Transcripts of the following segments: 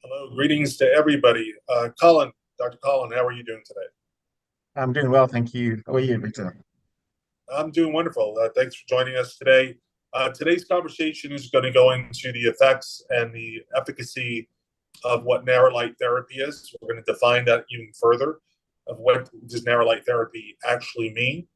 Hello, greetings to everybody. Colin, Dr. Colin, how are you doing today? I'm doing well, thank you. How are you, Victor? I'm doing wonderful. Thanks for joining us today. Today's conversation is going to go into the effects and the efficacy of what narrow light therapy is. We're going to define that even further of what does narrow light therapy actually mean.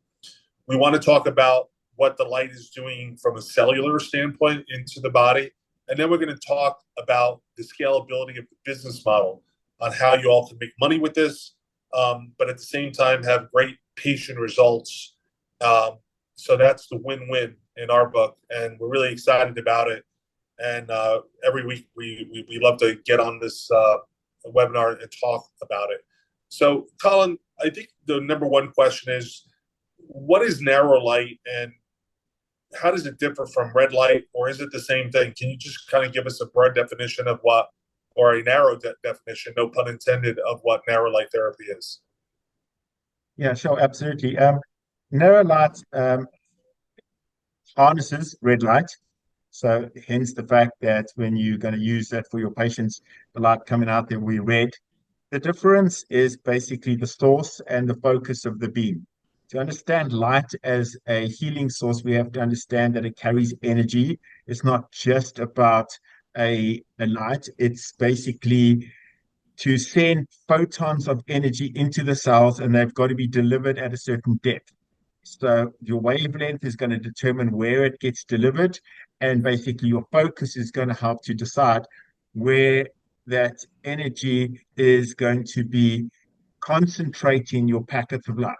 We want to talk about what the light is doing from a cellular standpoint into the body. And then we're going to talk about the scalability of the business model on how you all can make money with this, but at the same time have great patient results. Um, so that's the win-win in our book, and we're really excited about it. And every week we love to get on this webinar and talk about it. So, Colin, I think the number one question is, what is narrow light, and how does it differ from red light, or is it the same thing? Can you just kind of give us a broad definition of what, or a narrow definition, no pun intended, of what narrow light therapy is? Yeah, sure, absolutely. Narrow light harnesses red light. So hence the fact that when you're going to use that for your patients, the light coming out there will be red. The difference is basically the source and the focus of the beam. To understand light as a healing source, we have to understand that it carries energy. It's not just about a light, it's basically to send photons of energy into the cells, and they've got to be delivered at a certain depth. So your wavelength is going to determine where it gets delivered, and basically your focus is going to help to decide where that energy is going to be concentrating your packets of light.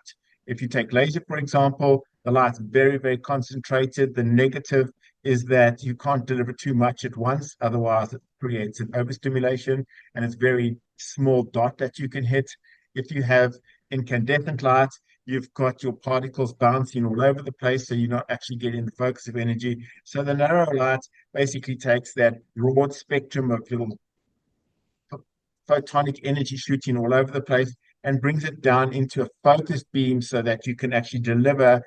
If you take laser, for example, the light's very, very concentrated. The negative is that you can't deliver too much at once, otherwise it creates an overstimulation, and it's very small dot that you can hit. If you have incandescent light, you've got your particles bouncing all over the place, so you're not actually getting the focus of energy. So the narrow light basically takes that broad spectrum of little photonic energy shooting all over the place and brings it down into a focused beam so that you can actually deliver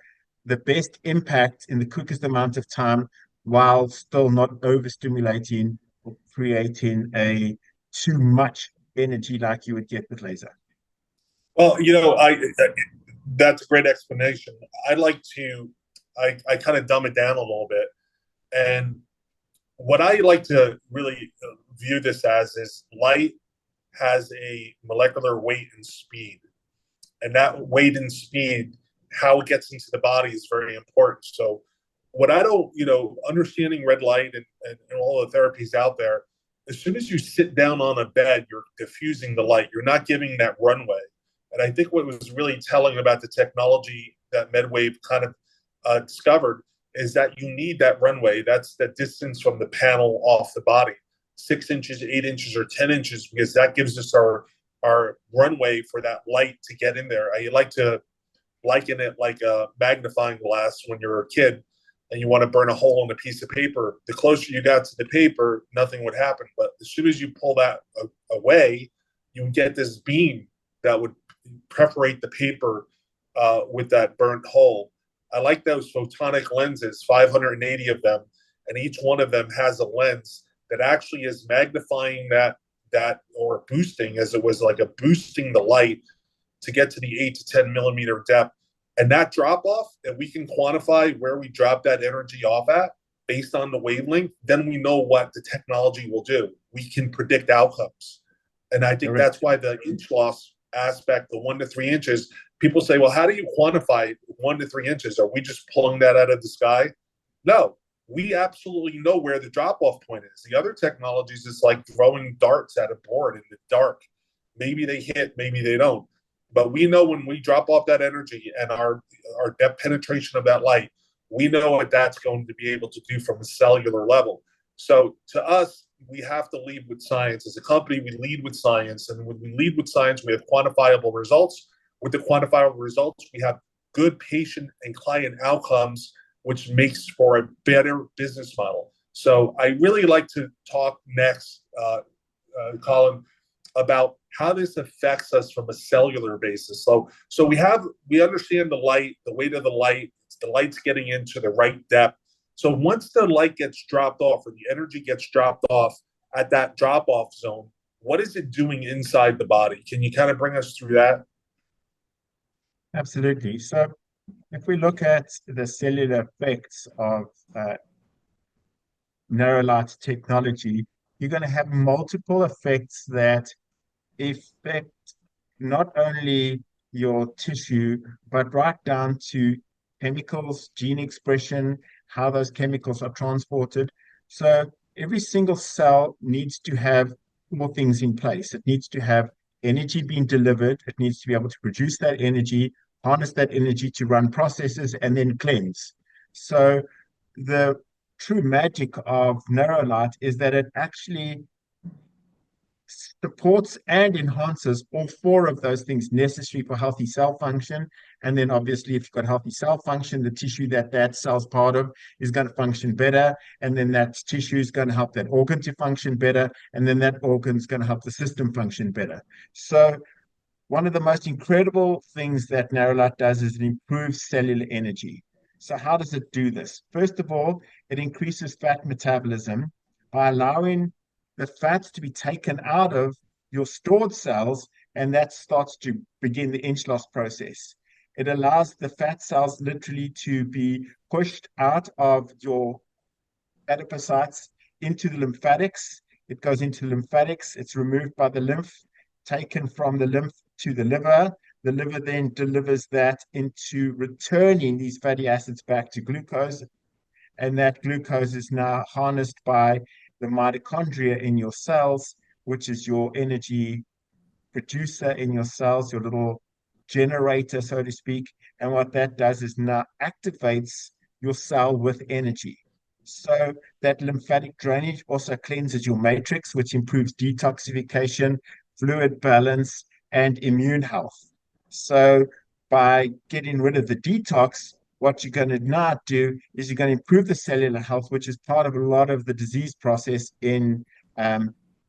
the best impact in the quickest amount of time while still not overstimulating or creating a too much energy like you would get with laser. Well, that's a great explanation. I like to, I kind of dumb it down a little bit. And what I like to really view this as is light has a molecular weight and speed. And that weight and speed, how it gets into the body is very important. So, what I don't, understanding red light and all the therapies out there, as soon as you sit down on a bed, you're diffusing the light. You're not giving that runway. And I think what was really telling about the technology that MedWave kind of discovered is that you need that runway. That's the distance from the panel off the body, 6 inches, 8 inches, or 10 inches, because that gives us our runway for that light to get in there. I like to liken it like a magnifying glass when you're a kid and you want to burn a hole in a piece of paper. The closer you got to the paper, nothing would happen. But as soon as you pull that away, you get this beam that would perforate the paper with that burnt hole. I like those photonic lenses, 580 of them, and each one of them has a lens that actually is magnifying that or boosting, as it was like a boosting the light to get to the 8 to 10 millimeter depth. And that drop off, and we can quantify where we drop that energy off at based on the wavelength, then we know what the technology will do. We can predict outcomes. And I think that's Correct. why the inch loss aspect, the 1 to 3 inches, people say, well, how do you quantify 1 to 3 inches? Are we just pulling that out of the sky? No, we absolutely know where the drop off point is. The other technologies is like throwing darts at a board in the dark. Maybe they hit, maybe they don't. But we know when we drop off that energy and our depth penetration of that light, we know what that's going to be able to do from a cellular level. So to us, we have to lead with science. As a company, we lead with science. And when we lead with science, we have quantifiable results. With the quantifiable results, we have good patient and client outcomes, which makes for a better business model. So I really like to talk next, Colin, about how this affects us from a cellular basis. So we understand the light, the weight of the light, the light's getting into the right depth. So once the light gets dropped off or the energy gets dropped off at that drop off zone, what is it doing inside the body? Can you kind of bring us through that? Absolutely. So if we look at the cellular effects of neurolight technology, you're going to have multiple effects that affect not only your tissue, but right down to chemicals, gene expression, how those chemicals are transported. So every single cell needs to have four things in place. It needs to have energy being delivered. It needs to be able to produce that energy, harness that energy to run processes, and then cleanse. So the true magic of Neurolight is that it actually supports and enhances all four of those things necessary for healthy cell function. And then obviously, if you've got healthy cell function, the tissue that that cell's part of is going to function better. And then that tissue is going to help that organ to function better. And then that organ is going to help the system function better. So one of the most incredible things that Narrowlight does is it improves cellular energy. So how does it do this? First of all, it increases fat metabolism by allowing the fats to be taken out of your stored cells, and that starts to begin the inch loss process. It allows the fat cells literally to be pushed out of your adipocytes into the lymphatics. It goes into the lymphatics, it's removed by the lymph, taken from the lymph to the liver. The liver then delivers that into returning these fatty acids back to glucose. And that glucose is now harnessed by the mitochondria in your cells, which is your energy producer in your cells, your little generator, so to speak. And what that does is now activates your cell with energy. So that lymphatic drainage also cleanses your matrix, which improves detoxification, fluid balance, and immune health. So by getting rid of the detox, what you're going to now do is you're going to improve the cellular health, which is part of a lot of the disease process in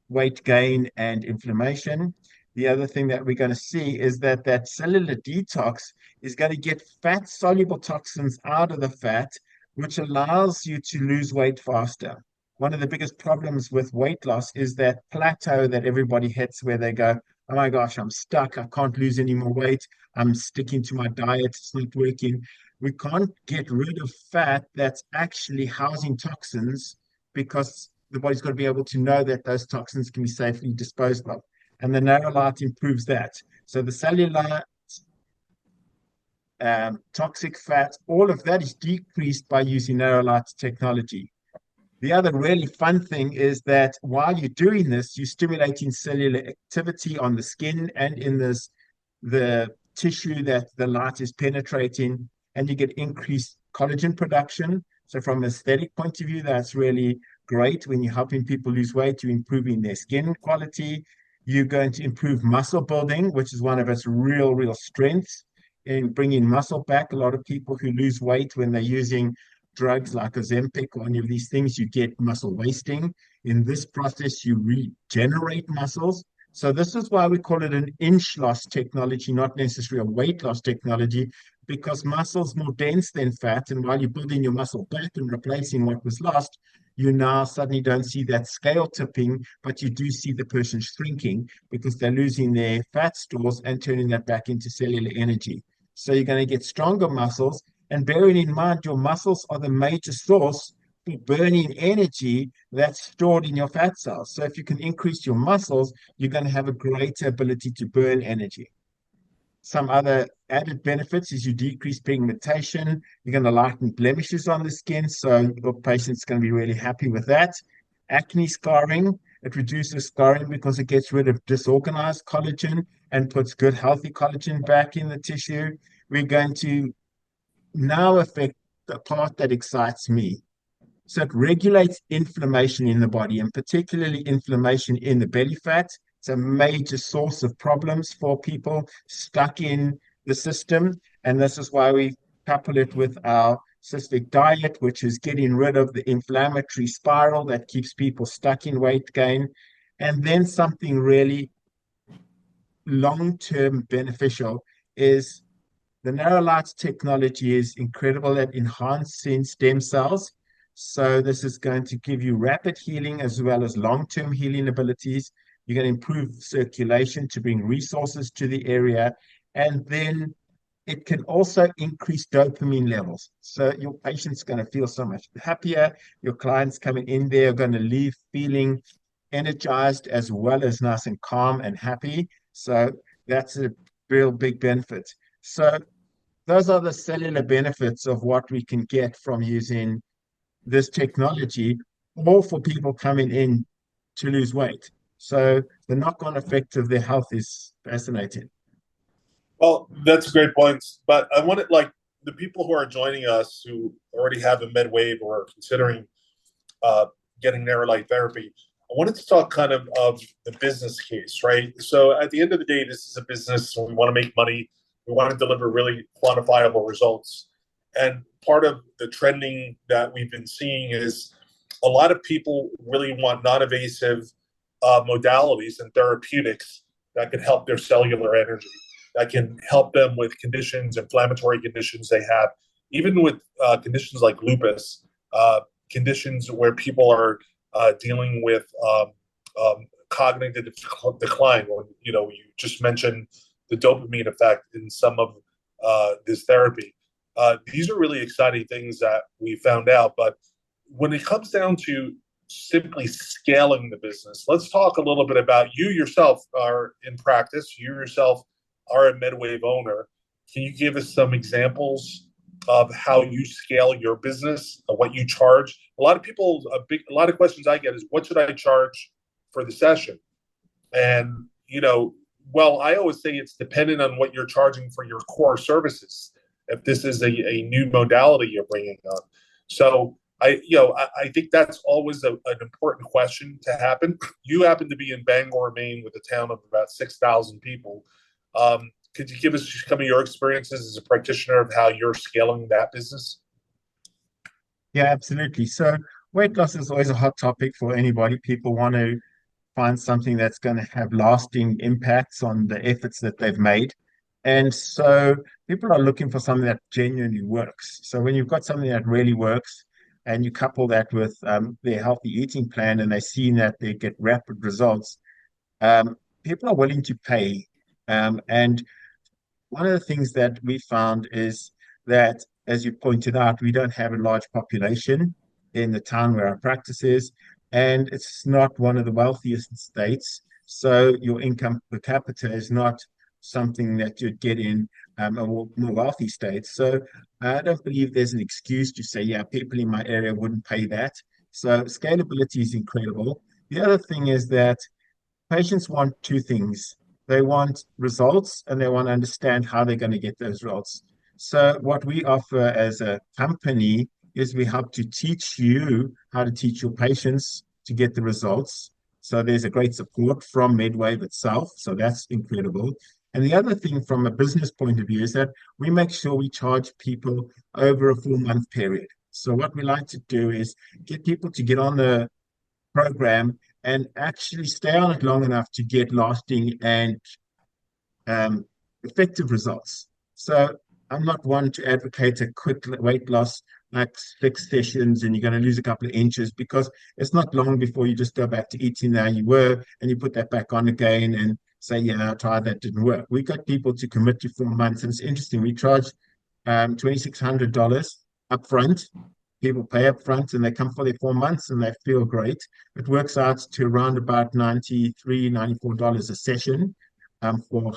weight gain and inflammation. The other thing that we're going to see is that that cellular detox is going to get fat soluble toxins out of the fat, which allows you to lose weight faster. One of the biggest problems with weight loss is that plateau that everybody hits where they go, oh my gosh, I'm stuck. I can't lose any more weight. I'm sticking to my diet. It's not working. We can't get rid of fat that's actually housing toxins because the body's got to be able to know that those toxins can be safely disposed of. And the Narrowlight improves that. So the cellular toxic fat, all of that is decreased by using Narrowlight technology. The other really fun thing is that while you're doing this, you're stimulating cellular activity on the skin and in the tissue that the light is penetrating, and you get increased collagen production. So from an aesthetic point of view, that's really great. When you're helping people lose weight, you're improving their skin quality. You're going to improve muscle building, which is one of its real strengths in bringing muscle back. A lot of people who lose weight when they're using drugs like Ozempic or any of these things, you get muscle wasting. In this process, you regenerate muscles. So this is why we call it an inch loss technology, not necessarily a weight loss technology, because muscle's more dense than fat. And while you're building your muscle back and replacing what was lost, you now suddenly don't see that scale tipping, but you do see the person shrinking because they're losing their fat stores and turning that back into cellular energy. So you're going to get stronger muscles. And bearing in mind, your muscles are the major source for burning energy that's stored in your fat cells. So if you can increase your muscles, you're going to have a greater ability to burn energy. Some other added benefits is you decrease pigmentation. You're going to lighten blemishes on the skin. So your patient's going to be really happy with that. Acne scarring, it reduces scarring because it gets rid of disorganized collagen and puts good, healthy collagen back in the tissue. We're going to now affect the part that excites me. So it regulates inflammation in the body, and particularly inflammation in the belly fat. It's a major source of problems for people stuck in the system. And this is why we couple it with our cystic diet, which is getting rid of the inflammatory spiral that keeps people stuck in weight gain. And then something really long-term beneficial is the Narrowlight technology is incredible at enhancing stem cells. So this is going to give you rapid healing as well as long-term healing abilities. You're going to improve circulation to bring resources to the area. And then it can also increase dopamine levels. So your patient's going to feel so much happier. Your clients coming in there are going to leave feeling energized as well as nice and calm and happy. So that's a real big benefit. So those are the cellular benefits of what we can get from using this technology, or for people coming in to lose weight. So the knock-on effect of their health is fascinating. Well, that's a great point. But I wanted like the people who are joining us who already have a MedWave or are considering uh, getting Neurolite therapy. I wanted to talk kind of the business case, right? So at the end of the day, this is a business. We want to make money. We want to deliver really quantifiable results. And part of the trending that we've been seeing is a lot of people really want non-invasive modalities and therapeutics that can help their cellular energy, that can help them with conditions, inflammatory conditions they have, even with conditions like lupus, conditions where people are dealing with cognitive decline. Or you just mentioned the dopamine effect in some of this therapy. These are really exciting things that we found out. But when it comes down to simply scaling the business, let's talk a little bit about you yourself are in practice. You yourself are a MedWave owner. Can you give us some examples of how you scale your business, what you charge? A lot of questions I get is, what should I charge for the session? And well, I always say it's dependent on what you're charging for your core services. If this is a new modality you're bringing on, so I think that's always an important question to happen. You happen to be in Bangor, Maine, with a town of about 6,000 people. Could you give us some of your experiences as a practitioner of how you're scaling that business? Yeah, absolutely. So weight loss is always a hot topic for anybody. People want to find something that's going to have lasting impacts on the efforts that they've made. And so people are looking for something that genuinely works. So when you've got something that really works and you couple that with their healthy eating plan and they see that they get rapid results, um, people are willing to pay. And one of the things that we found is that, as you pointed out, we don't have a large population in the town where our practice is, and it's not one of the wealthiest states. So your income per capita is not something that you'd get in a more wealthy state. So I don't believe there's an excuse to say, yeah, people in my area wouldn't pay that. So scalability is incredible. The other thing is that patients want two things. They want results and they want to understand how they're going to get those results. So, what we offer as a company is we help to teach you how to teach your patients to get the results. So, there's a great support from MedWave itself. So, that's incredible. And the other thing from a business point of view is that we make sure we charge people over a 4 month period. So, what we like to do is get people to get on the program and actually stay on it long enough to get lasting and um, effective results. So I'm not one to advocate a quick weight loss, like 6 sessions, and you're going to lose a couple of inches, because it's not long before you just go back to eating how you were and you put that back on again and say, yeah, I tried, that didn't work. We got people to commit to 4 months, and it's interesting. We charge $2,600 upfront. People pay up front and they come for their 4 months and they feel great. It works out to around about $93, $94 a session for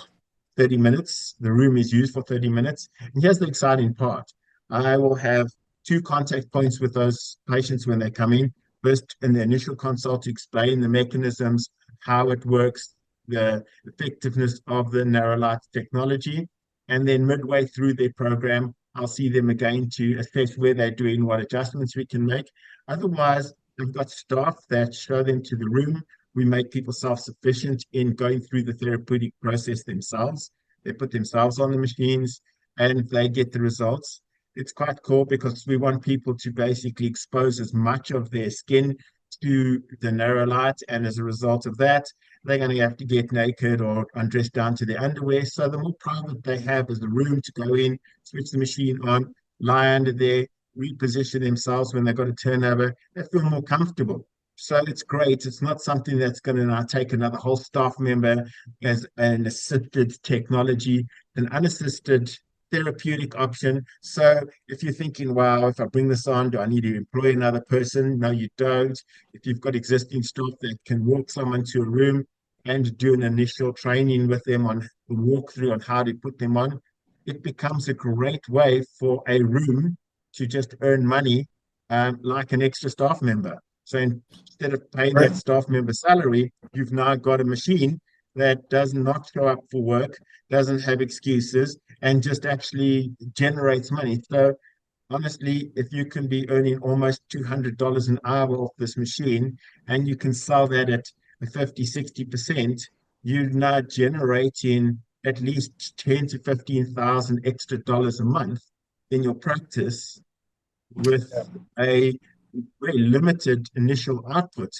30 minutes. The room is used for 30 minutes. And here's the exciting part. I will have two contact points with those patients when they come in. First, in the initial consult, to explain the mechanisms, how it works, the effectiveness of the Neurolight technology. And then midway through their program, I'll see them again to assess where they're doing, what adjustments we can make. Otherwise, I've got staff that show them to the room. We make people self-sufficient in going through the therapeutic process themselves. They put themselves on the machines and they get the results. It's quite cool because we want people to basically expose as much of their skin to the narrow light, and as a result of that, they're going to have to get naked or undressed down to their underwear. So the more private they have as a room to go in, switch the machine on, lie under there, reposition themselves when they've got a turnover, they feel more comfortable. So it's great. It's not something that's going to now take another whole staff member as an assisted technology, an unassisted therapeutic option. So if you're thinking, wow, if I bring this on, do I need to employ another person? No, you don't. If you've got existing staff that can walk someone to a room and do an initial training with them on the walkthrough on how to put them on, it becomes a great way for a room to just earn money like an extra staff member. So instead of paying Right. that staff member salary, you've now got a machine that does not show up for work, doesn't have excuses, and just actually generates money. So honestly, if you can be earning almost $200 an hour off this machine and you can sell that at a 50, 60%, you're now generating at least 10 to 15,000 extra dollars a month in your practice with Yeah. a very limited initial output.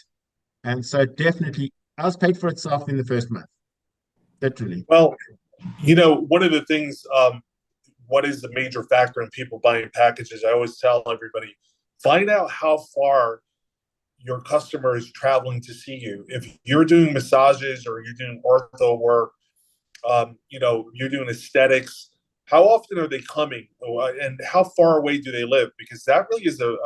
And so definitely ours paid for itself in the first month, literally. Well, one of the things, what is the major factor in people buying packages? I always tell everybody, find out how far your customer is traveling to see you. If you're doing massages or you're doing ortho work, you're doing aesthetics, how often are they coming, and how far away do they live? Because that really is a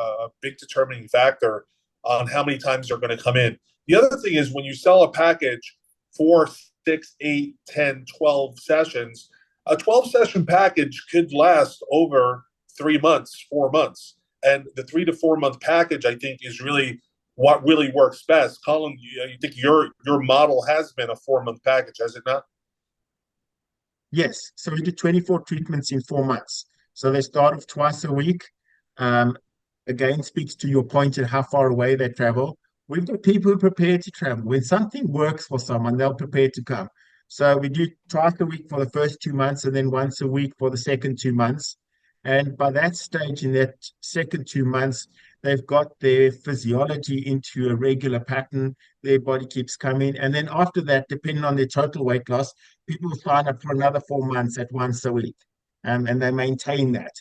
big determining factor on how many times they're going to come in. The other thing is when you sell a package for 6, 8, 10, 12 sessions, a 12 session package could last over 3 months, 4 months. And the 3 to 4 month package, I think, is really what really works best. Colin, you think your model has been a 4 month package, has it not? Yes. So we do 24 treatments in 4 months. So they start off twice a week. Um, Again, speaks to your point and how far away they travel. We've got people who are prepared to travel. When something works for someone, they'll prepare to come. So we do twice a week for the first 2 months and then once a week for the second 2 months. And by that stage, in that second 2 months, they've got their physiology into a regular pattern. Their body keeps coming. And then after that, depending on their total weight loss, people sign up for another 4 months at once a week. And they maintain that.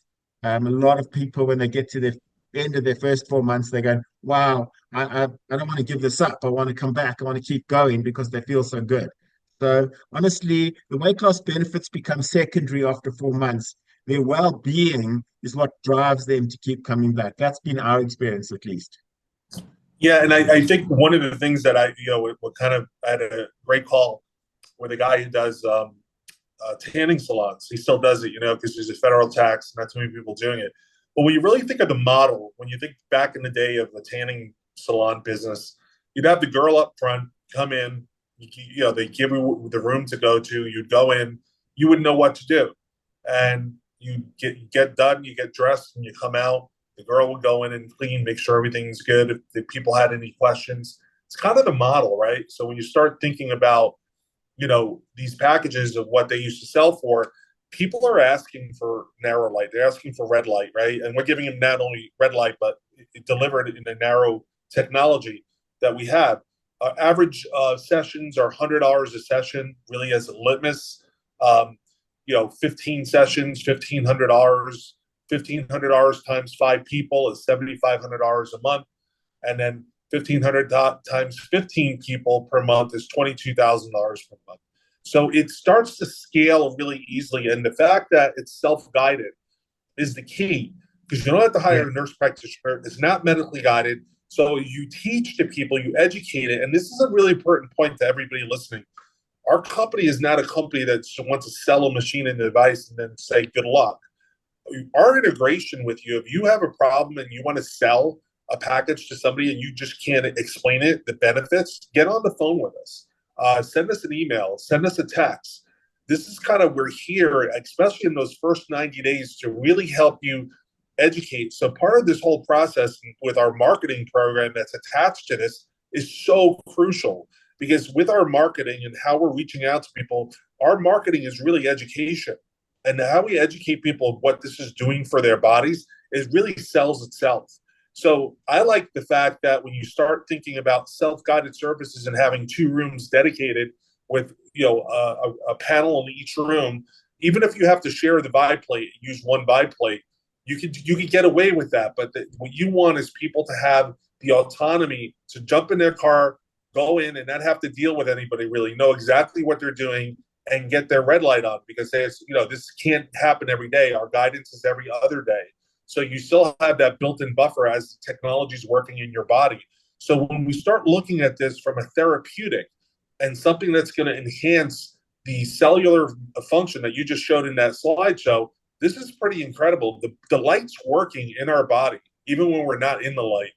A lot of people, when they get to the end of their first 4 months, they go, wow, I don't want to give this up. I want to come back. I want to keep going because they feel so good. So honestly, the weight loss benefits become secondary after 4 months. Their well-being is what drives them to keep coming back. That's been our experience, at least. Yeah, and I think one of the things that what kind of I had a great call with a guy who does tanning salons. He still does it, because there's a federal tax and not too many people doing it. But when you really think of the model, when you think back in the day of the tanning salon business, you'd have the girl up front come in, they give you the room to go to, you'd go in, you wouldn't know what to do. And you get done, you get dressed, and you come out. The girl would go in and clean, make sure everything's good. If people had any questions, it's kind of the model, right? So when you start thinking about these packages of what they used to sell for, people are asking for narrow light. They're asking for red light, right? And we're giving them not only red light, but it delivered in a narrow technology that we have. Average sessions are $100 a session, really as a litmus. 15 sessions, $1,500. $1,500 times 5 people is $7,500 a month. And then 1,500 times 15 people per month is $22,000 per month. So it starts to scale really easily. And the fact that it's self-guided is the key, because you don't have to Yeah. hire a nurse practitioner. It's not medically guided. So you teach the people, you educate it. And this is a really important point to everybody listening. Our company is not a company that wants to sell a machine and device and then say, good luck. Our integration with you, if you have a problem and you want to sell a package to somebody and you just can't explain it, the benefits, get on the phone with us. Send us an email, send us a text. This is kind of, we're here, especially in those first 90 days, to really help you educate. So part of this whole process with our marketing program that's attached to this is so crucial, because with our marketing and how we're reaching out to people, our marketing is really education. And how we educate people of what this is doing for their bodies, it really sells itself. So I like the fact that when you start thinking about self-guided services and having 2 rooms dedicated with a panel in each room, even if you have to share the vibe plate, use one vibe plate, you could get away with that. But what you want is people to have the autonomy to jump in their car, go in and not have to deal with anybody, really know exactly what they're doing and get their red light on, because there's, this can't happen every day. Our guidance is every other day. So you still have that built-in buffer as the technology is working in your body. So when we start looking at this from a therapeutic and something that's going to enhance the cellular function that you just showed in that slideshow, this is pretty incredible. The light's working in our body, even when we're not in the light.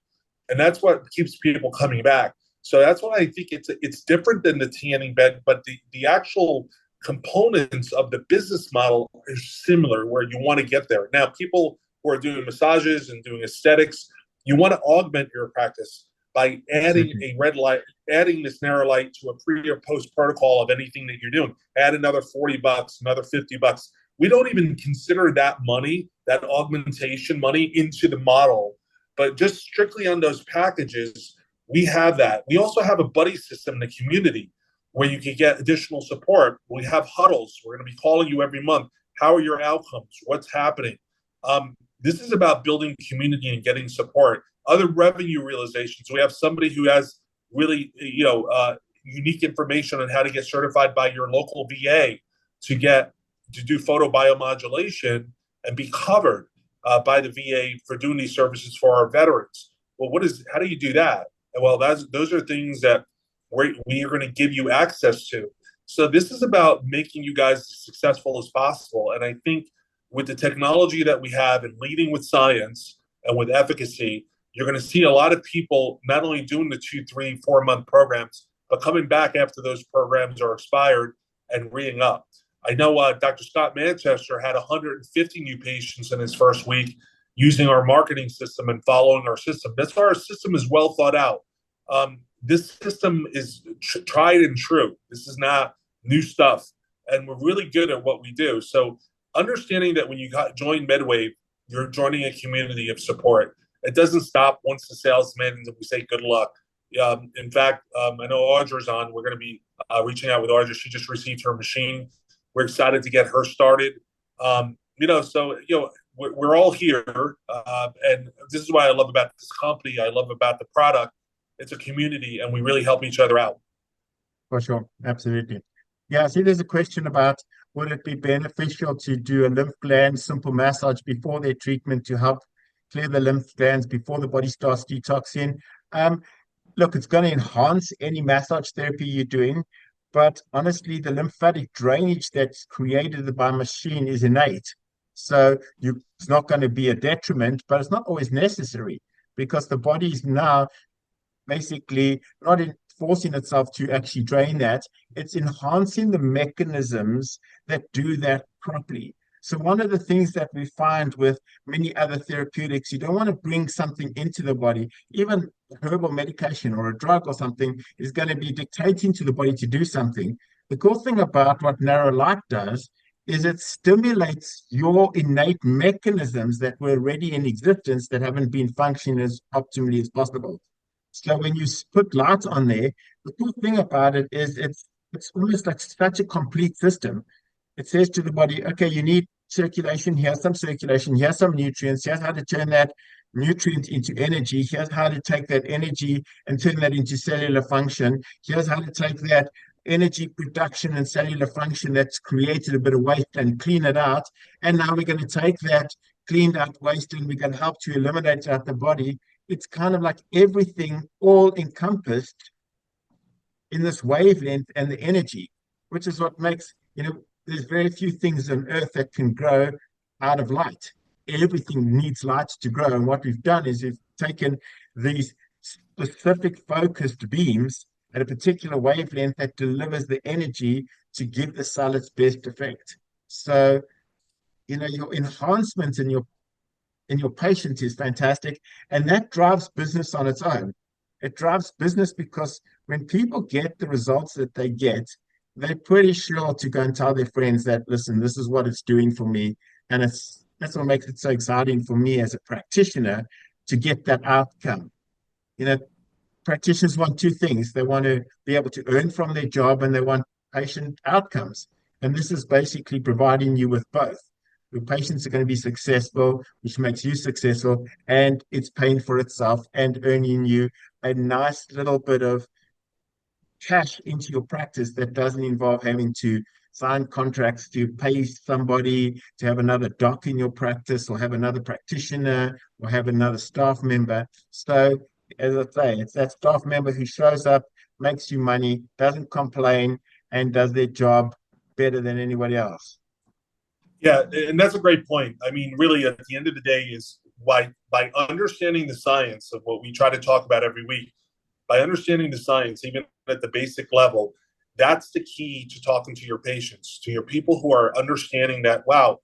And that's what keeps people coming back. So that's why I think it's different than the tanning bed, but the actual components of the business model are similar, where you want to get there. Now, people who are doing massages and doing aesthetics, you want to augment your practice by adding a red light, adding this narrow light to a pre or post protocol of anything that you're doing. Add another $40, another $50. We don't even consider that money, that augmentation money, into the model, but just strictly on those packages, we have that. We also have a buddy system in the community where you can get additional support. We have huddles. We're going to be calling you every month. How are your outcomes? What's happening? This is about building community and getting support. Other revenue realizations. We have somebody who has really, unique information on how to get certified by your local VA to do photobiomodulation and be covered by the VA for doing these services for our veterans. Well, how do you do that? Well, those are things that we are going to give you access to. So this is about making you guys as successful as possible. And I think with the technology that we have and leading with science and with efficacy, you're going to see a lot of people not only doing the 2, 3, 4 month programs, but coming back after those programs are expired and re-ing up. I know Dr. Scott Manchester had 150 new patients in his first week using our marketing system and following our system. That's why our system is well thought out. This system is tried and true. This is not new stuff. And we're really good at what we do. So understanding that when you join MedWave, you're joining a community of support. It doesn't stop once the salesman and we say good luck. In fact, I know Audra's on. We're going to be reaching out with Audra. She just received her machine. We're excited to get her started. We're all here. And this is what I love about this company. I love about the product. It's a community, and we really help each other out. For sure. Absolutely. Yeah, see, there's a question about would it be beneficial to do a lymph gland simple massage before their treatment to help clear the lymph glands before the body starts detoxing? Look, it's going to enhance any massage therapy you're doing, but honestly, the lymphatic drainage that's created by machine is innate. So it's not going to be a detriment, but it's not always necessary because the body is now basically not forcing itself to actually drain that. It's enhancing the mechanisms that do that properly. So one of the things that we find with many other therapeutics, you don't want to bring something into the body. Even herbal medication or a drug or something is going to be dictating to the body to do something. The cool thing about what narrow light does is it stimulates your innate mechanisms that were already in existence that haven't been functioning as optimally as possible. So when you put light on there, the cool thing about it is it's almost like such a complete system. It says to the body, okay, you need circulation, here's some circulation, here's some nutrients, here's how to turn that nutrient into energy, here's how to take that energy and turn that into cellular function, here's how to take that energy production and cellular function that's created a bit of waste and clean it out. And now we're going to take that cleaned out waste and we're going to help to eliminate out the body. It's kind of like everything all encompassed in this wavelength and the energy, which is what makes, there's very few things on earth that can grow out of light. Everything needs light to grow. And what we've done is we've taken these specific focused beams at a particular wavelength that delivers the energy to give the cell its best effect. So, your enhancements in your patient is fantastic. And that drives business on its own. It drives business because when people get the results that they get, they're pretty sure to go and tell their friends that, listen, this is what it's doing for me. And that's what makes it so exciting for me as a practitioner to get that outcome. Practitioners want two things. They want to be able to earn from their job and they want patient outcomes. And this is basically providing you with both. Your patients are going to be successful, which makes you successful, and it's paying for itself and earning you a nice little bit of cash into your practice that doesn't involve having to sign contracts to pay somebody to have another doc in your practice or have another practitioner or have another staff member. So, as I say, it's that staff member who shows up, makes you money, doesn't complain, and does their job better than anybody else. Yeah, and that's a great point. I mean, really, at the end of the day, is why by understanding the science of what we try to talk about every week, by understanding the science, even at the basic level, that's the key to talking to your patients, to your people who are understanding that, wow,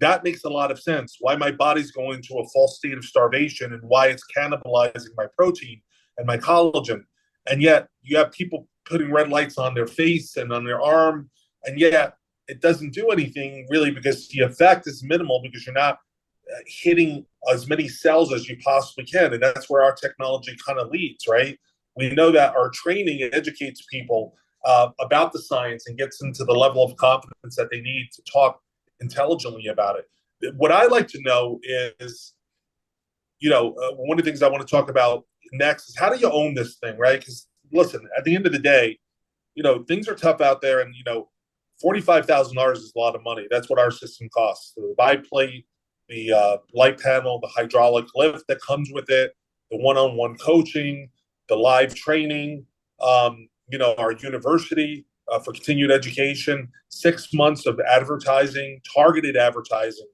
that makes a lot of sense. Why my body's going into a false state of starvation and why it's cannibalizing my protein and my collagen. And yet you have people putting red lights on their face and on their arm, and yet it doesn't do anything really because the effect is minimal because you're not hitting as many cells as you possibly can. And that's where our technology kind of leads, right? We know that our training educates people about the science and gets into the level of confidence that they need to talk intelligently about it. What I like to know is, one of the things I want to talk about next is how do you own this thing, right? Because listen, at the end of the day, things are tough out there, and $45,000 is a lot of money. That's what our system costs. The biplate, the light panel, the hydraulic lift that comes with it, the one-on-one coaching, the live training, our university for continued education, 6 months of advertising, targeted advertising,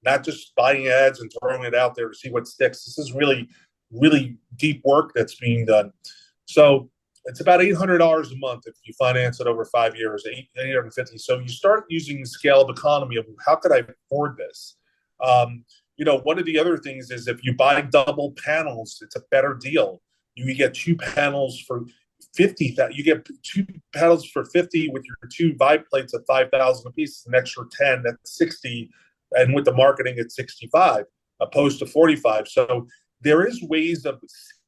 not just buying ads and throwing it out there to see what sticks. This is really, really deep work that's being done. So it's about $800 a month if you finance it over 5 years, 850. So you start using the scale of economy of how could I afford this? One of the other things is if you buy double panels, it's a better deal. You get two panels for 50. You get two panels for 50 with your two vibe plates at 5,000 a piece. An extra 10, that's 60, and with the marketing, it's 65 opposed to 45. So there is ways of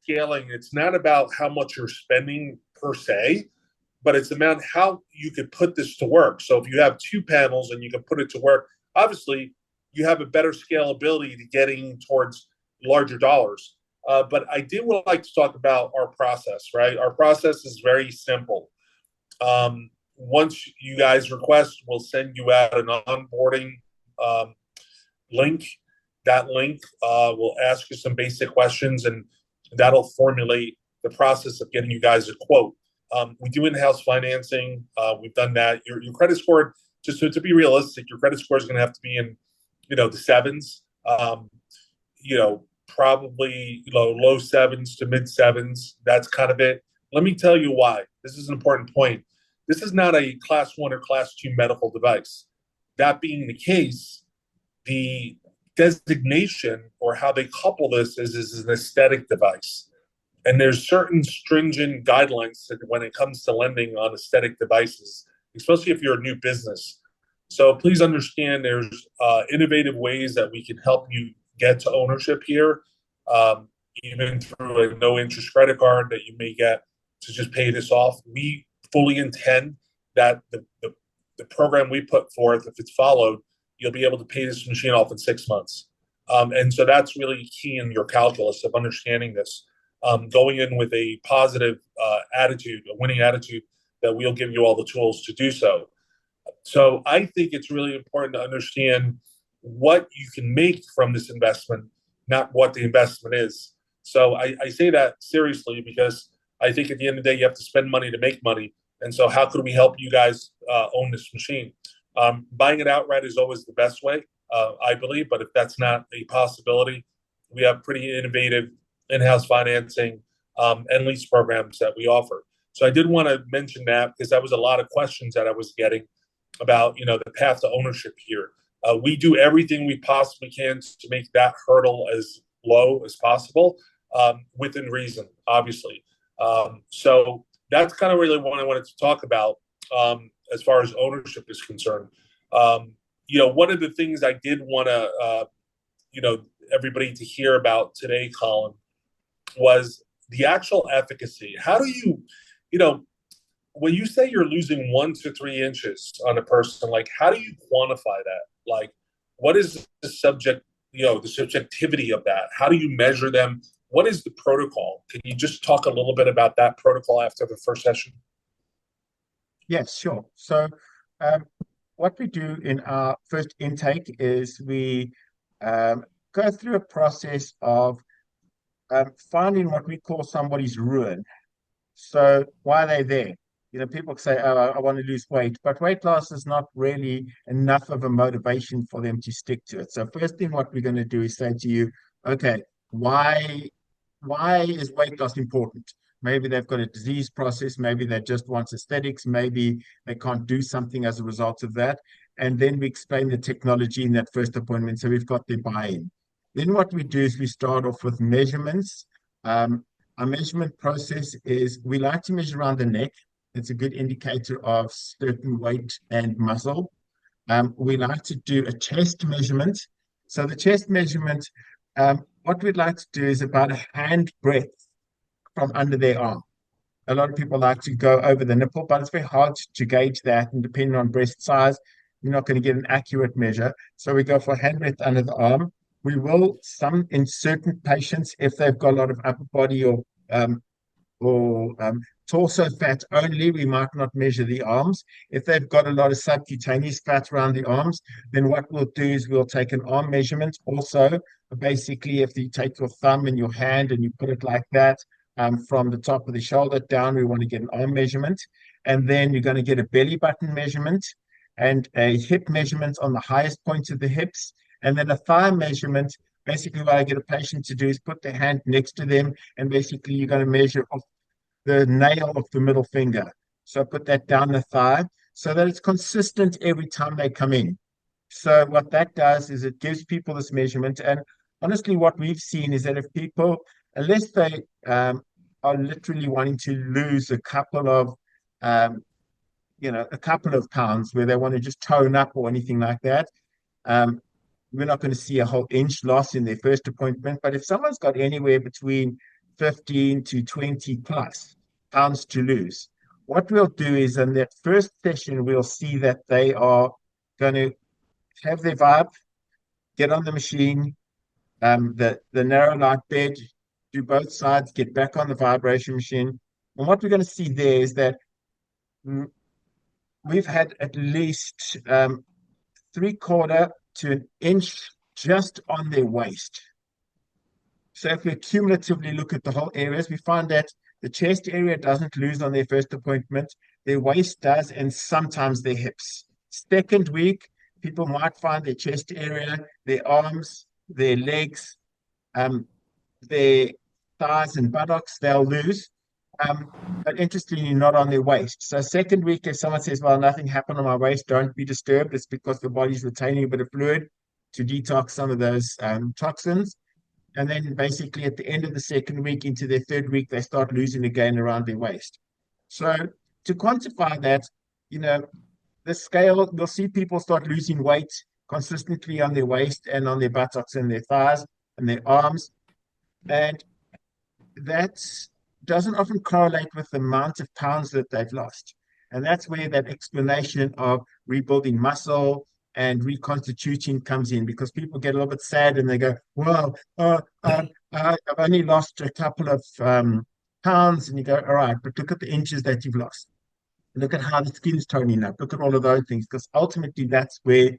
scaling. It's not about how much you're spending per se, but it's about how you could put this to work. So if you have two panels and you can put it to work, obviously you have a better scalability to getting towards larger dollars. But I did like to talk about our process, right? Our process is very simple. Once you guys request, we'll send you out an onboarding link. That link will ask you some basic questions, and that'll formulate the process of getting you guys a quote. We do in-house financing. We've done that. Your credit score, just to be realistic, your credit score is going to have to be in, the sevens. Probably low sevens to mid sevens. That's kind of it. Let me tell you why. This is an important point. This is not a class 1 or class 2 medical device. That being the case, the designation or how they couple this is an aesthetic device. And there's certain stringent guidelines when it comes to lending on aesthetic devices, especially if you're a new business. So please understand there's innovative ways that we can help you get to ownership here, even through a no interest credit card that you may get to just pay this off. We fully intend that the program we put forth, if it's followed, you'll be able to pay this machine off in 6 months. And so that's really key in your calculus of understanding this. Going in with a positive attitude, a winning attitude, that we'll give you all the tools to do so. So I think it's really important to understand what you can make from this investment, not what the investment is. So I say that seriously because I think at the end of the day, you have to spend money to make money. And so how could we help you guys own this machine? Buying it outright is always the best way, I believe. But if that's not a possibility, we have pretty innovative in-house financing and lease programs that we offer. So I did want to mention that because that was a lot of questions that I was getting about, the path to ownership here. We do everything we possibly can to make that hurdle as low as possible, within reason, obviously. So that's kind of really what I wanted to talk about as far as ownership is concerned. One of the things I did want to, everybody to hear about today, Colin, was the actual efficacy. How do you, when you say you're losing 1 to 3 inches on a person, like how do you quantify that? Like, what is the subject, the subjectivity of that? How do you measure them? What is the protocol? Can you just talk a little bit about that protocol after the first session? Yes, sure. So, um, what we do in our first intake is we go through a process of finding what we call somebody's ruin. So, why are they there? People say, "Oh, I want to lose weight," but weight loss is not really enough of a motivation for them to stick to it. So, first thing what we're going to do is say to you, "Okay, why why is weight loss important?" Maybe they've got a disease process, maybe they just want aesthetics, maybe they can't do something as a result of that. And then we explain the technology in that first appointment. So we've got their buy-in. Then what we do is we start off with measurements. Um, our measurement process is we like to measure around the neck. It's a good indicator of certain weight and muscle. We like to do a chest measurement. So the chest measurement, what we'd like to do is about a hand breadth from under their arm. A lot of people like to go over the nipple, but it's very hard to gauge that. And depending on breast size, you're not going to get an accurate measure. So we go for hand breadth under the arm. We will, some in certain patients, if they've got a lot of upper body or torso fat only, we might not measure the arms. If they've got a lot of subcutaneous fat around the arms, then what we'll do is we'll take an arm measurement. Also, basically, if you take your thumb and your hand and you put it like that, from the top of the shoulder down, we want to get an arm measurement. And then you're going to get a belly button measurement and a hip measurement on the highest points of the hips, and then a thigh measurement. Basically, what I get a patient to do is put their hand next to them, and basically you're going to measure off the nail of the middle finger. So put that down the thigh so that it's consistent every time they come in. So what that does is it gives people this measurement. And honestly, what we've seen is that if people, unless they are literally wanting to lose um, a couple of pounds where they want to just tone up or anything like that, um, we're not going to see a whole inch loss in their first appointment. But if someone's got anywhere between 15 to 20 plus pounds to lose, what we'll do is in that first session, we'll see that they are going to have their vibe, get on the machine, the narrow light bed, do both sides, get back on the vibration machine. And what we're going to see there is that we've had at least 3/4 to an inch just on their waist. So if we cumulatively look at the whole areas, we find that the chest area doesn't lose on their first appointment, their waist does, and sometimes their hips. Second week, people might find their chest area, their arms, their legs, their thighs and buttocks, they'll lose. But interestingly, not on their waist. So second week, if someone says, "Well, nothing happened on my waist," don't be disturbed. It's because the body's retaining a bit of fluid to detox some of those toxins. And then basically at the end of the second week into their third week, they start losing again around their waist. So to quantify that, you know, the scale, you'll see people start losing weight consistently on their waist and on their buttocks and their thighs and their arms. And that doesn't often correlate with the amount of pounds that they've lost. And that's where that explanation of rebuilding muscle and reconstituting comes in, because people get a little bit sad and they go, "Well, I've only lost a couple of pounds." And you go, "All right, but look at the inches that you've lost. Look at how the skin's toning up. Look at all of those things," because ultimately that's where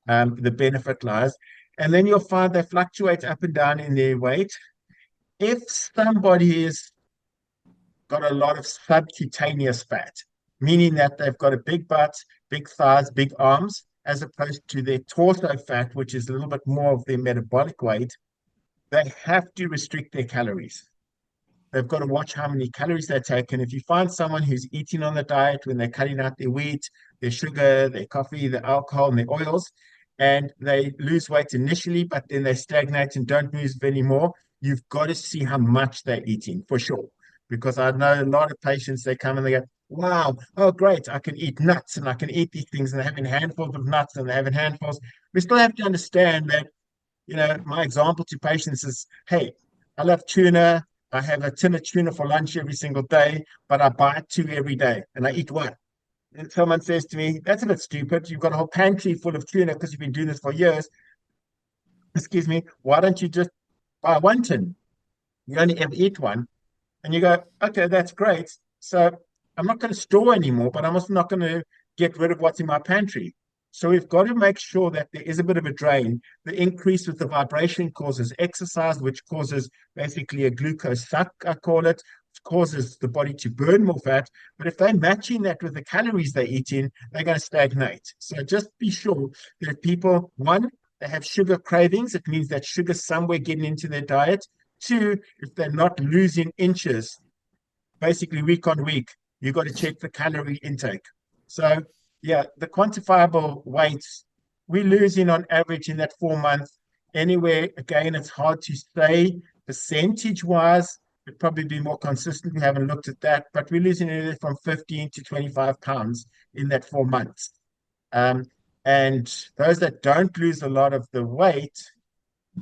the benefit lies. And then you'll find they fluctuate up and down in their weight. If somebody is got a lot of subcutaneous fat, meaning that they've got a big butt, big thighs, big arms, as opposed to their torso fat, which is a little bit more of their metabolic weight, they have to restrict their calories. They've got to watch how many calories they take. And if you find someone who's eating on the diet when they're cutting out their wheat, their sugar, their coffee, their alcohol, and their oils, and they lose weight initially, but then they stagnate and don't move anymore, you've got to see how much they're eating for sure. Because I know a lot of patients, they come and they go, "Wow, oh great, I can eat nuts and I can eat these things," and they're having handfuls of nuts and they're having handfuls. We still have to understand that, my example to patients is, "Hey, I love tuna. I have a tin of tuna for lunch every single day, but I buy two every day and I eat one." And someone says to me, "That's a bit stupid. You've got a whole pantry full of tuna because you've been doing this for years." excuse me, why don't you just buy one tin? You only ever eat one. And you go, okay, that's great. So I'm not going to store anymore, but I'm also not going to get rid of what's in my pantry. So we've got to make sure that there is a bit of a drain. The increase with the vibration causes exercise, which causes basically a glucose suck, I call it. It causes the body to burn more fat. But if they're matching that with the calories they eat in, they're going to stagnate. So just be sure that if people, one, they have sugar cravings, it means that sugar's somewhere getting into their diet. Two, if they're not losing inches, basically week on week, you've got to check the calorie intake. So, yeah, the quantifiable weights, we're losing on average in that 4 month. Anywhere, again, it's hard to say percentage wise. It'd probably be more consistent. We haven't looked at that, but we're losing anywhere from 15 to 25 pounds in that 4 months. Um, and those that don't lose a lot of the weight,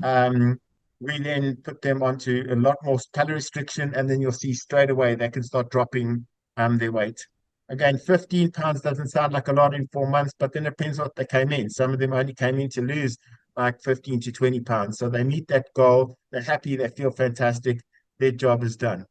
um, we then put them onto a lot more calorie restriction, and then you'll see straight away they can start dropping their weight. Again, 15 pounds doesn't sound like a lot in 4 months, but then it depends what they came in. Some of them only came in to lose like 15 to 20 pounds. So they meet that goal, they're happy, they feel fantastic, their job is done.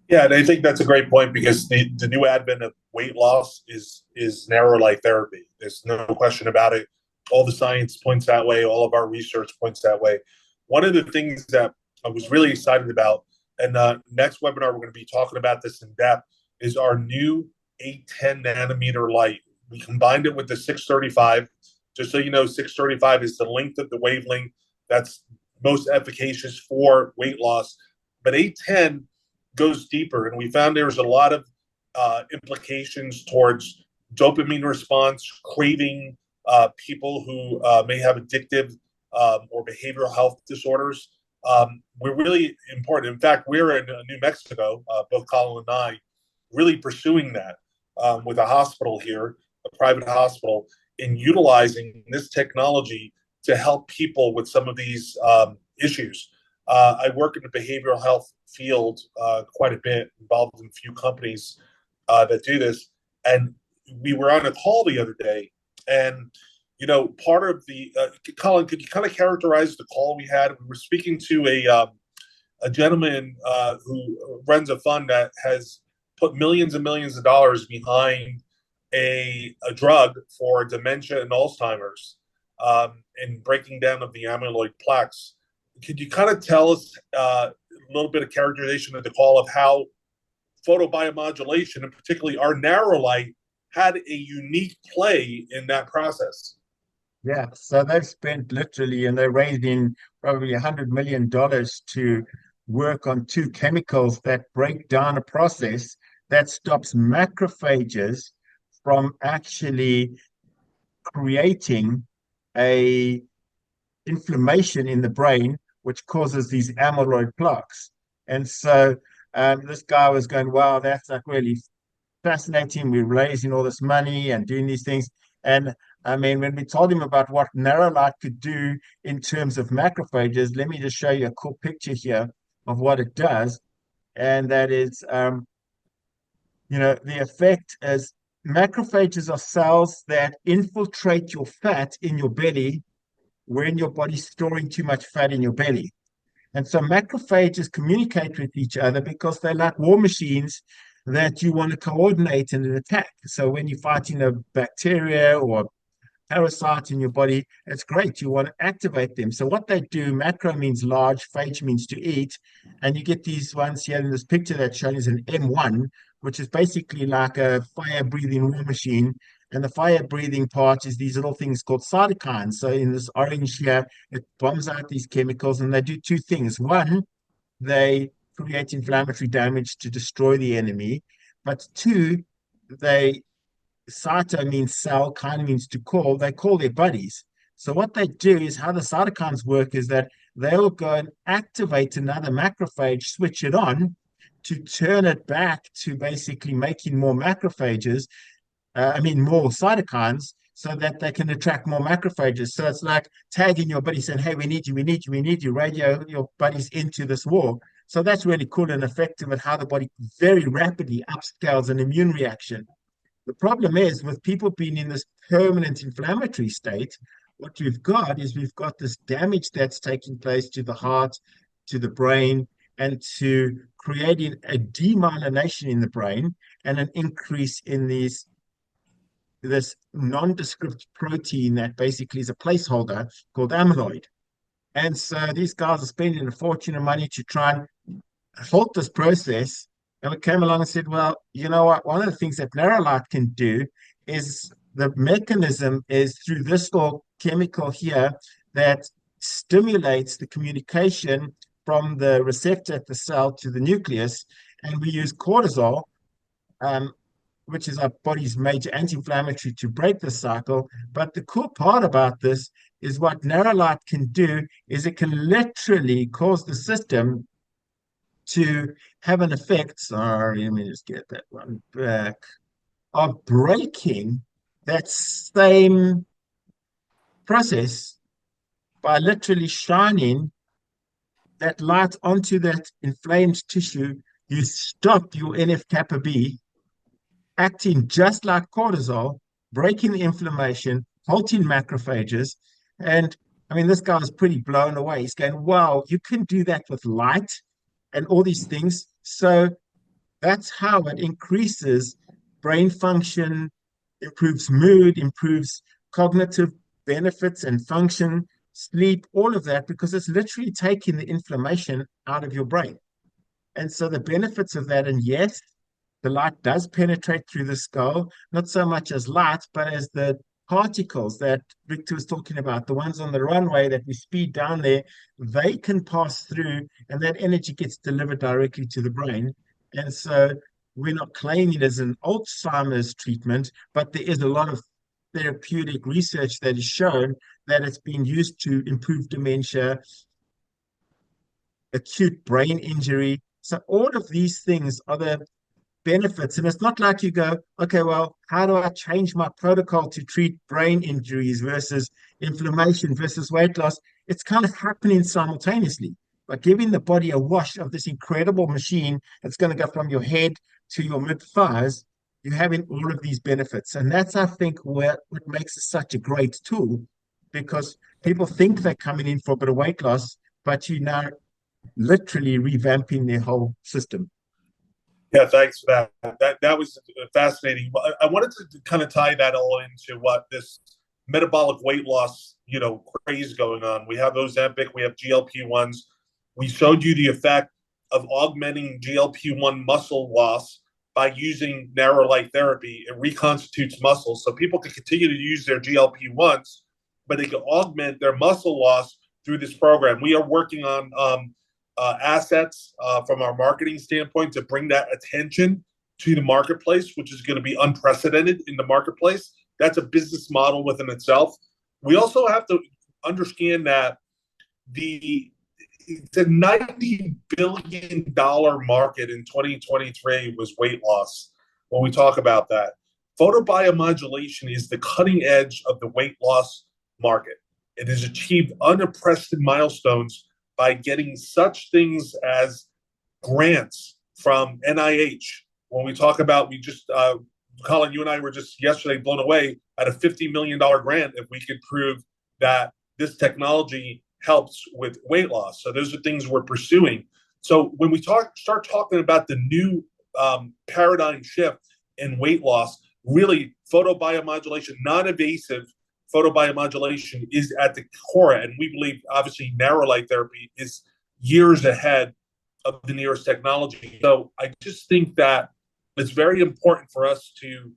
Yeah, and I think that's a great point because the new advent of weight loss is narrow light therapy. There's no question about it. All the science points that way. All of our research points that way. One of the things that I was really excited about, and next webinar we're going to be talking about this in depth, is our new 810 nanometer light. We combined it with the 635. Just so you know, 635 is the length of the wavelength that's most efficacious for weight loss. But 810 goes deeper, and we found there's a lot of implications towards dopamine response, craving, people who may have addictive or behavioral health disorders. We're really important. In fact, we're in New Mexico, both Colin and I, really pursuing that with a hospital here, a private hospital, in utilizing this technology to help people with some of these issues. I work in the behavioral health field quite a bit, involved in a few companies that do this. And we were on a call the other day, and part of the Colin, could you kind of characterize the call we had? We were speaking to a gentleman who runs a fund that has put millions and millions of dollars behind a drug for dementia and Alzheimer's, and breaking down of the amyloid plaques. Could you kind of tell us a little bit of characterization of the call of how photobiomodulation, and particularly our narrow light, had a unique play in that process? Yeah, so they've spent literally, and they're raising probably $100 million to work on two chemicals that break down a process that stops macrophages from actually creating a inflammation in the brain, which causes these amyloid plaques. And so this guy was going, wow, that's like really fascinating. We're raising all this money and doing these things. And I mean, when we told him about what narrow light could do in terms of macrophages, let me just show you a cool picture here of what it does. And that is, the effect is macrophages are cells that infiltrate your fat in your belly when your body's storing too much fat in your belly. And so macrophages communicate with each other because they're like war machines that you want to coordinate in an attack. So when you're fighting a bacteria or parasite in your body, it's great. You want to activate them. So what they do, macro means large, phage means to eat. And you get these ones here in this picture that's shown as an M1, which is basically like a fire-breathing war machine. And the fire-breathing part is these little things called cytokines. So in this orange here, it bombs out these chemicals, and they do two things. One, they create inflammatory damage to destroy the enemy. But two, they cyto means cell, kine means to call. They call their buddies. So what they do is how the cytokines work is that they'll go and activate another macrophage, switch it on to turn it back to basically making more macrophages, more cytokines, so that they can attract more macrophages. So it's like tagging your buddy saying, hey, we need you, we need you, we need you, radio your buddies into this war. So that's really cool and effective at how the body very rapidly upscales an immune reaction. The problem is with people being in this permanent inflammatory state, what we've got is we've got this damage that's taking place to the heart, to the brain, and to creating a demyelination in the brain and an increase in this nondescript protein that basically is a placeholder called amyloid. And so these guys are spending a fortune of money to try and halt this process. And we came along and said, well, you know what? One of the things that narrow light can do is the mechanism is through this little chemical here that stimulates the communication from the receptor at the cell to the nucleus. And we use cortisol, um, which is our body's major anti-inflammatory, to break the cycle. But the cool part about this is what narrow light can do is it can literally cause the system to have an effect. Sorry, let me just get that one back. Of breaking that same process by literally shining that light onto that inflamed tissue. You stop your NF kappa B acting just like cortisol, breaking the inflammation, halting macrophages. And I mean, this guy was pretty blown away. He's going, wow, you can do that with light and all these things. So that's how it increases brain function, improves mood, improves cognitive benefits and function, sleep, all of that, because it's literally taking the inflammation out of your brain. And so the benefits of that, and yes, the light does penetrate through the skull, not so much as light, but as the particles that Victor was talking about, the ones on the runway that we speed down there, they can pass through and that energy gets delivered directly to the brain. And so we're not claiming it as an Alzheimer's treatment, but there is a lot of therapeutic research that has shown that it's been used to improve dementia, acute brain injury. So all of these things are the benefits. And it's not like you go, okay, well, how do I change my protocol to treat brain injuries versus inflammation versus weight loss? It's kind of happening simultaneously. By giving the body a wash of this incredible machine that's going to go from your head to your mid thighs, you're having all of these benefits. And that's, I think, what makes it such a great tool, because people think they're coming in for a bit of weight loss, but you're now literally revamping their whole system. Yeah, thanks for that. That was fascinating. I wanted to kind of tie that all into what this metabolic weight loss, craze going on. We have Ozempic, we have GLP-1s. We showed you the effect of augmenting GLP-1 muscle loss by using narrow light therapy. It reconstitutes muscle, so people can continue to use their GLP-1s, but they can augment their muscle loss through this program. We are working on assets from our marketing standpoint to bring that attention to the marketplace, which is going to be unprecedented in the marketplace. That's a business model within itself. We also have to understand that it's a $90 billion market in 2023 was weight loss. When we talk about that, photobiomodulation is the cutting edge of the weight loss market. It has achieved unprecedented milestones by getting such things as grants from NIH. When we talk about, Colin, you and I were just yesterday blown away at a $50 million grant if we could prove that this technology helps with weight loss. So those are things we're pursuing. So when we start talking about the new paradigm shift in weight loss, really photobiomodulation, non-invasive photobiomodulation is at the core. And we believe, obviously, narrow light therapy is years ahead of the nearest technology. So I just think that it's very important for us to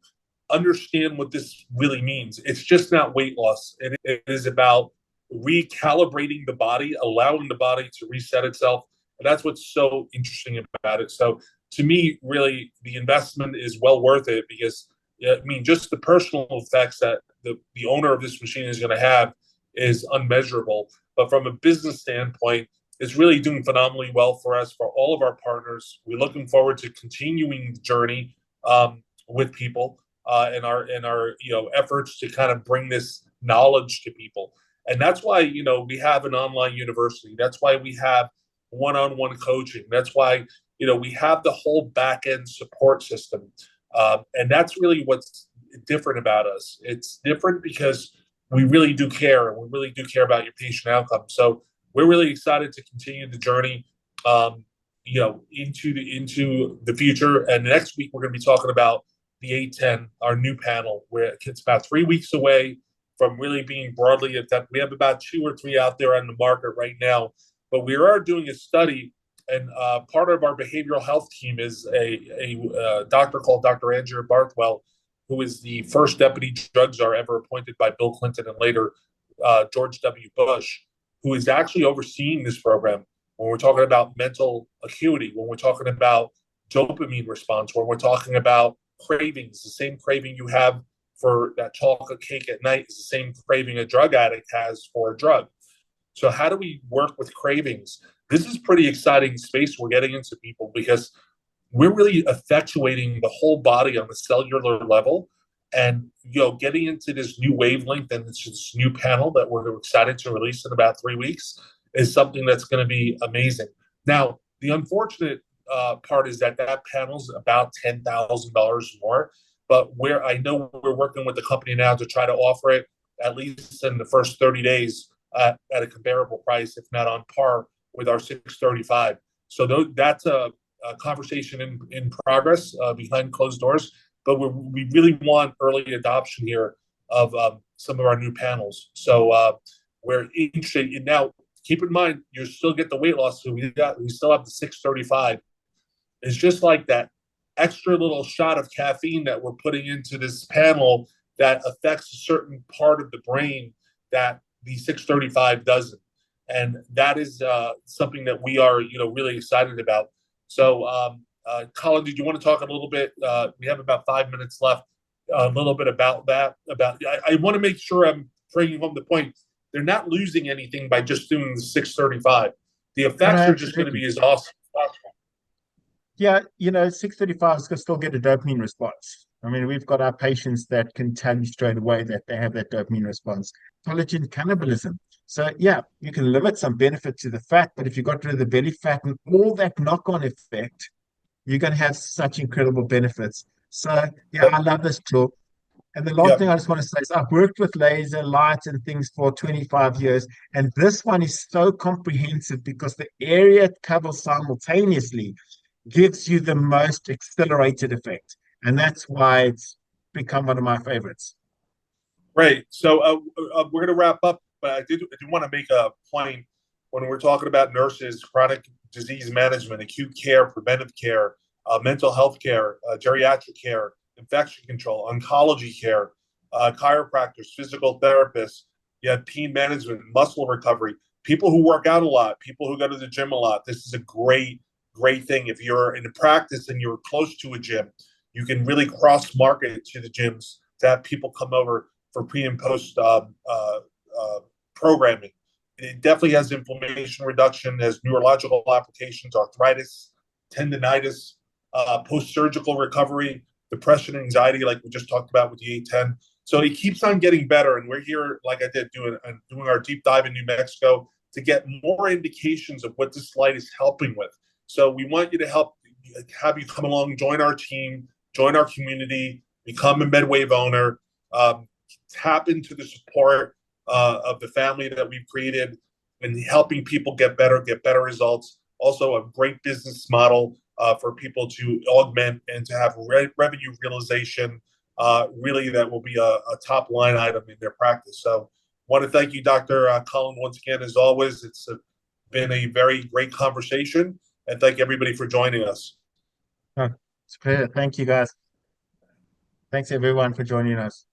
understand what this really means. It's just not weight loss. It is about recalibrating the body, allowing the body to reset itself. And that's what's so interesting about it. So to me, really, the investment is well worth it, because just the personal effects that the owner of this machine is going to have is unmeasurable. But from a business standpoint, it's really doing phenomenally well for us, for all of our partners. We're looking forward to continuing the journey with people in our efforts to kind of bring this knowledge to people. And that's why we have an online university. That's why we have one-on-one coaching. That's why we have the whole back-end support system. And that's really what's different about us. It's different because we really do care, and we really do care about your patient outcome. So we're really excited to continue the journey, into the future. And next week we're going to be talking about the 810, our new panel, where it's about 3 weeks away from really being broadly adopted. We have about 2 or 3 out there on the market right now, but we are doing a study, and part of our behavioral health team is a doctor called Dr. Andrea Barthwell, who is the first deputy drug czar ever appointed by Bill Clinton and later George W. Bush, who is actually overseeing this program. When we're talking about mental acuity, when we're talking about dopamine response, when we're talking about cravings, the same craving you have for that chocolate cake at night is the same craving a drug addict has for a drug. So how do we work with cravings? This is pretty exciting space we're getting into, people, because we're really effectuating the whole body on the cellular level, and getting into this new wavelength and this new panel that we're excited to release in about 3 weeks is something that's going to be amazing. Now, the unfortunate part is that panel's about $10,000 more, but where I know we're working with the company now to try to offer it at least in the first 30 days at a comparable price, if not on par with our 635. So that's a conversation in progress behind closed doors, but we really want early adoption here of some of our new panels. So we're interested in now. Keep in mind, you still get the weight loss. So we still have the 635. It's just like that extra little shot of caffeine that we're putting into this panel that affects a certain part of the brain that the 635 doesn't. And that is something that we are, really excited about. So, Colin, did you want to talk a little bit? We have about 5 minutes left. A little bit about that. I want to make sure I'm bringing home the point. They're not losing anything by just doing the 635. The effects are just going to be as awesome as possible. Yeah, 635 is going to still get a dopamine response. I mean, we've got our patients that can tell you straight away that they have that dopamine response. Collagen cannibalism. So, yeah, you can limit some benefit to the fat, but if you got rid of the belly fat and all that knock-on effect, you're going to have such incredible benefits. So, yeah, I love this tool. And the last thing I just want to say is I've worked with laser lights and things for 25 years, and this one is so comprehensive because the area it covers simultaneously gives you the most accelerated effect. And that's why it's become one of my favorites. Right. So we're going to wrap up, but I did want to make a point when we're talking about nurses, chronic disease management, acute care, preventive care, mental health care, geriatric care, infection control, oncology care, chiropractors, physical therapists, you have pain management, muscle recovery, people who work out a lot, people who go to the gym a lot. This is a great thing. If you're in a practice and you're close to a gym, you can really cross market to the gyms to have people come over for pre and post programming. It definitely has inflammation reduction, has neurological applications, arthritis, tendonitis, post-surgical recovery, depression, anxiety, like we just talked about with the 810. So it keeps on getting better, and we're here, like I did, doing our deep dive in New Mexico to get more indications of what this light is helping with. So we want you to have you come along, join our team, join our community, become a MedWave owner, tap into the support of the family that we've created and helping people get better results. Also a great business model for people to augment and to have revenue realization, really that will be a top line item in their practice. So I want to thank you, Dr. Colin, once again. As always, it's been a very great conversation, and thank everybody for joining us. Oh, it's a pleasure. Thank you, guys. Thanks, everyone, for joining us.